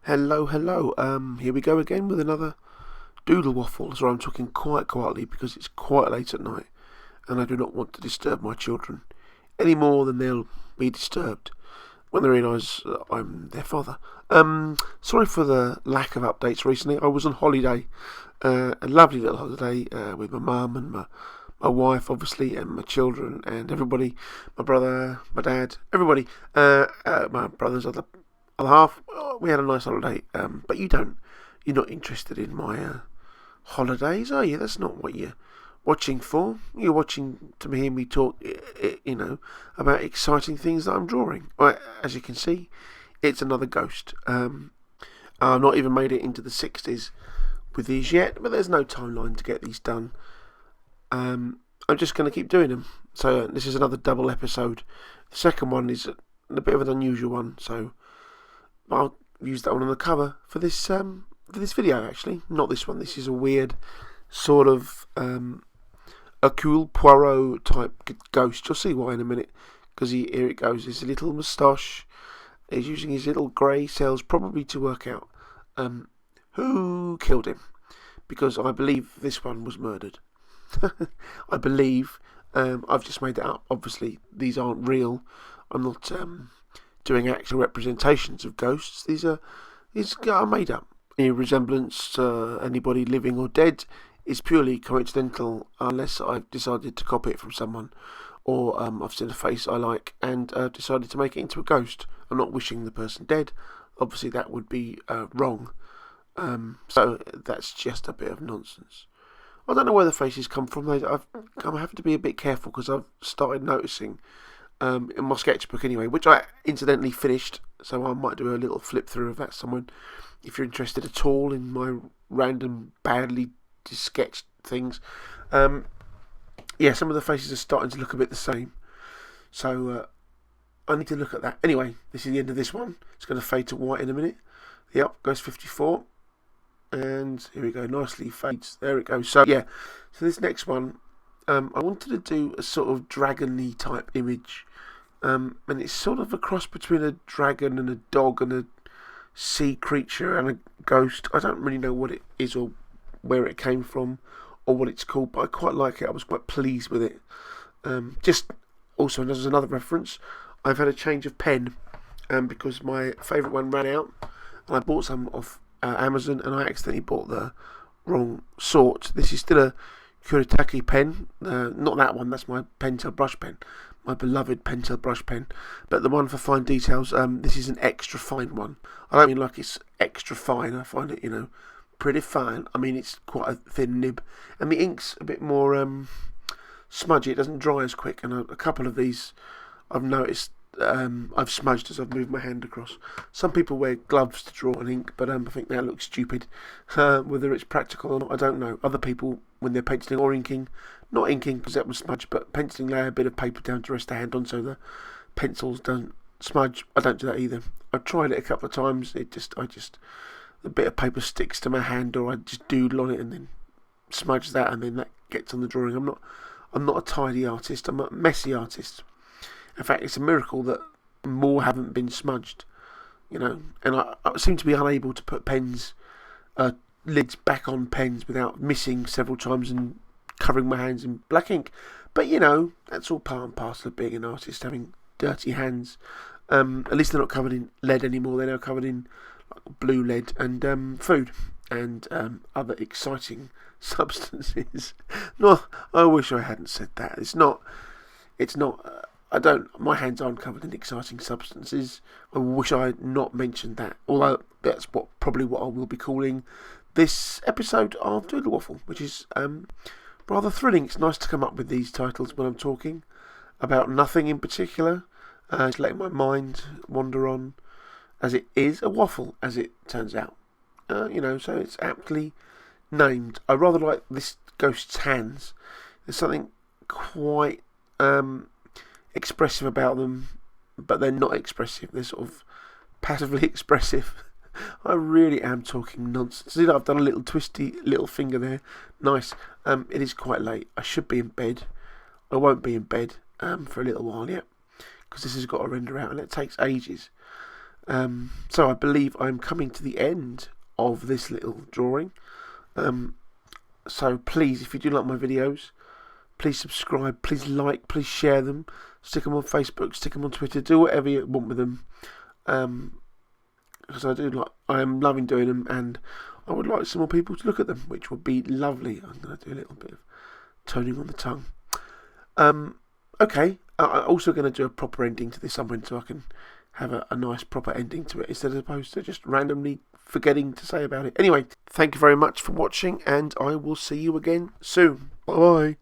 Hello, hello. Here we go again with another Doodlewaffle. So I'm talking quite quietly because it's quite late at night and I do not want to disturb my children any more than they'll be disturbed when they realise that I'm their father. Sorry for the lack of updates recently. I was on holiday, a lovely little holiday with my mum and my wife, obviously, and my children and everybody, my brother, my dad, everybody, my brother's other half. We had a nice holiday, but you're not interested in my holidays, are you? That's not what you're watching for. You're watching to hear me talk, about exciting things that I'm drawing. Well, as you can see, it's another ghost. I've not even made it into the 60s with these yet, but there's no timeline to get these done. I'm just going to keep doing them. So this is another double episode. The second one is a bit of an unusual one, so I'll use that one on the cover for this video. Actually, not this one. This is a weird sort of Hercule Poirot type ghost. You'll see why in a minute, because here it goes. His little moustache. He's using his little grey cells probably to work out who killed him, because I believe this one was murdered. I believe. I've just made that up. Obviously, these aren't real. I'm not doing actual representations of ghosts. These are made up. Any resemblance to anybody living or dead is purely coincidental, unless I've decided to copy it from someone, or I've seen a face I like and decided to make it into a ghost. I'm not wishing the person dead. Obviously, that would be wrong. So that's just a bit of nonsense. I don't know where the faces come from. I'm having to be a bit careful because I've started noticing in my sketchbook anyway, which I incidentally finished, so I might do a little flip through of that somewhere. If you're interested at all in my random, badly sketched things, some of the faces are starting to look a bit the same, so I need to look at that. Anyway, this is the end of this one. It's going to fade to white in a minute. Yep, goes 54, and here we go, nicely fades. There it goes. So this next one, I wanted to do a sort of dragon-y type image. And it's sort of a cross between a dragon and a dog and a sea creature and a ghost. I don't really know what it is or where it came from or what it's called, but I quite like it. I was quite pleased with it. Just also, as another reference, I've had a change of pen because my favourite one ran out, and I bought some off Amazon, and I accidentally bought the wrong sort. This is still a Kuretake pen, not that one. That's my Pentel brush pen. My beloved Pentel brush pen, but the one for fine details, this is an extra fine one. I don't mean like it's extra fine. I find it, pretty fine. I mean it's quite a thin nib, and the ink's a bit more smudgy. It doesn't dry as quick, and a couple of these I've noticed I've smudged as I've moved my hand across. Some people wear gloves to draw an ink, but I think that looks stupid. Whether it's practical or not, I don't know. Other people, when they're penciling or inking, not inking because that was smudge, but penciling, lay a bit of paper down to rest the hand on so the pencils don't smudge. I don't do that either. I've tried it a couple of times. The bit of paper sticks to my hand, or I just doodle on it and then smudge that, and then that gets on the drawing. I'm not a tidy artist. I'm a messy artist. In fact, it's a miracle that more haven't been smudged, and I seem to be unable to put lids back on pens without missing several times and covering my hands in black ink. But, that's all part and parcel of being an artist, having dirty hands. At least they're not covered in lead anymore. They're now covered in blue lead and food and other exciting substances. No, I wish I hadn't said that. It's not. My hands aren't covered in exciting substances. I wish I had not mentioned that. Although that's probably what I will be calling this episode of Doodlewaffle, which is rather thrilling. It's nice to come up with these titles when I'm talking about nothing in particular. Just letting my mind wander on, as it is a waffle, as it turns out. So it's aptly named. I rather like this ghost's hands. There's something quite expressive about them, but they're not expressive. They're sort of passively expressive. I really am talking nonsense. See, I've done a little twisty little finger there. Nice. It is quite late. I should be in bed. I won't be in bed for a little while yet, because this has got to render out, and it takes ages. So I believe I'm coming to the end of this little drawing. So please, if you do like my videos, please subscribe, please like, please share them, stick them on Facebook, stick them on Twitter, do whatever you want with them. Because I am loving doing them, and I would like some more people to look at them, which would be lovely. I'm going to do a little bit of toning on the tongue. Okay, I'm also going to do a proper ending to this somewhere so I can have a nice proper ending to it instead of opposed to just randomly forgetting to say about it. Anyway, thank you very much for watching, and I will see you again soon. Bye bye.